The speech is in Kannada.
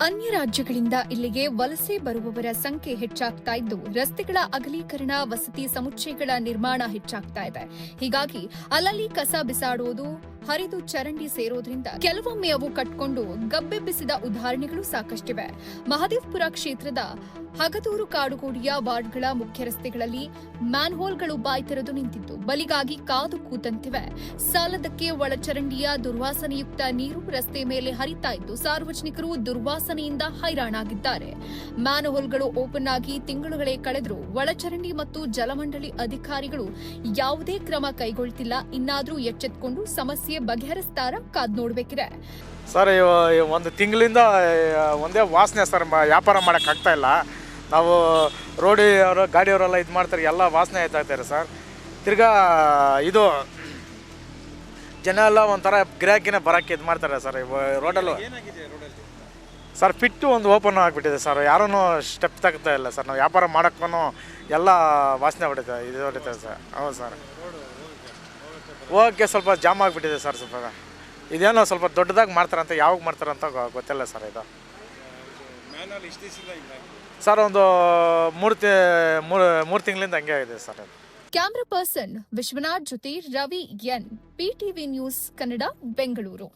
ಅನ್ಯ ರಾಜ್ಯಗಳಿಂದ ಇಲ್ಲಿಗೆ ವಲಸೆ ಬರುವವರ ಸಂಖ್ಯೆ ಹೆಚ್ಚಾಗ್ತಾ ಇದ್ದು ರಸ್ತೆಗಳ ಅಗಲೀಕರಣ ವಸತಿ ಸಮುಚ್ಚಯಗಳ ನಿರ್ಮಾಣ ಹೆಚ್ಚಾಗ್ತಾ ಇದೆ. ಹೀಗಾಗಿ ಅಲ್ಲಲ್ಲಿ ಕಸ ಬಿಸಾಡುವುದು ಹರಿದು ಚರಂಡಿ ಸೇರೋದ್ರಿಂದ ಕೆಲವೊಮ್ಮೆ ಅವು ಕಟ್ಕೊಂಡು ಗಬ್ಬೆಬ್ಬಿಸಿದ ಉದಾಹರಣೆಗಳು ಸಾಕಷ್ಟಿವೆ. ಮಹದೇವಪುರ ಕ್ಷೇತ್ರದ ಹಗದೂರು ಕಾಡುಗೋಡಿಯ ವಾರ್ಡ್ಗಳ ಮುಖ್ಯ ರಸ್ತೆಗಳಲ್ಲಿ ಮ್ಯಾನ್ಹೋಲ್ಗಳು ಬಾಯ್ತೆರೆದು ನಿಂತಿದ್ದು ಬಲಿಗಾಗಿ ಕಾದು ಕೂತಂತಿವೆ. ಸಾಲದಕ್ಕೆ ಒಳಚರಂಡಿಯ ದುರ್ವಾಸನೆಯುಕ್ತ ನೀರು ರಸ್ತೆ ಮೇಲೆ ಹರಿತಾ ಇದ್ದು ಸಾರ್ವಜನಿಕರು ದುರ್ವಾಸನೆಯಿಂದ ಹೈರಾಣಾಗಿದ್ದಾರೆ. ಮ್ಯಾನ್ಹೋಲ್ಗಳು ಓಪನ್ ಆಗಿ ತಿಂಗಳುಗಳೇ ಕಳೆದರೂ ಒಳಚರಂಡಿ ಮತ್ತು ಜಲಮಂಡಳಿ ಅಧಿಕಾರಿಗಳು ಯಾವುದೇ ಕ್ರಮ ಕೈಗೊಳ್ತಿಲ್ಲ. ಇನ್ನಾದ್ರೂ ಎಚ್ಚೆತ್ತುಕೊಂಡು ಸಮಸ್ಯೆ ಬಗೆಹರಿಸ್ತಾರ ಕಾದ್ ನೋಡ್ಬೇಕಿದೆ. ಸರ್ ಒಂದು ತಿಂಗಳಿಂದ ಒಂದೇ ವಾಸನೆ ಸರ್, ವ್ಯಾಪಾರ ಮಾಡೋಕ್ಕಾಗ್ತಾ ಇಲ್ಲ. ನಾವು ರೋಡಿಯವರು ಗಾಡಿಯವರೆಲ್ಲ ಇದು ಮಾಡ್ತಾರೆ, ಎಲ್ಲ ವಾಸನೆ ಆಯ್ತಾಯಿದ್ದಾರೆ ಸರ್. ತಿರ್ಗಾ ಇದು ಜನ ಎಲ್ಲ ಒಂಥರ ಗಿರಾಕಿನೇ ಬರೋಕ್ಕೆ ಇದು ಮಾಡ್ತಾರೆ ಸರ್. ರೋಡಲ್ಲೂ ಸರ್ ಫಿಟ್ಟು ಒಂದು ಓಪನ್ ಆಗಿಬಿಟ್ಟಿದೆ ಸರ್, ಯಾರೂ ಸ್ಟೆಪ್ ತಗ್ತಾ ಇಲ್ಲ ಸರ್. ನಾವು ವ್ಯಾಪಾರ ಮಾಡೋಕ್ಕೂ ಎಲ್ಲ ವಾಸನೆ ಹೊಡಿತಾ ಇದು ಹೊಡಿತದೆ ಸರ್. ಹೌದು ಸರ್, ಹೋಗೋಕ್ಕೆ ಸ್ವಲ್ಪ ಜಾಮ್ ಆಗಿಬಿಟ್ಟಿದೆ ಸರ್. ಸ್ವಲ್ಪ ಇದೇನೋ ಸ್ವಲ್ಪ ದೊಡ್ಡದಾಗಿ ಮಾಡ್ತಾರಂತ, ಯಾವಾಗ ಮಾಡ್ತಾರಂತ ಗೊತ್ತಿಲ್ಲ ಸರ್. ಇದು ಸರ್ ಒಂದು ಮೂರು ತಿಂಗಳಿಂದ ಹಂಗೆ ಆಗಿದೆ ಸರ್. ಕ್ಯಾಮ್ರಾ ಪರ್ಸನ್ ವಿಶ್ವನಾಥ್ ಜೊತೆ Ravi N, PTV news Kannada, Bengaluru.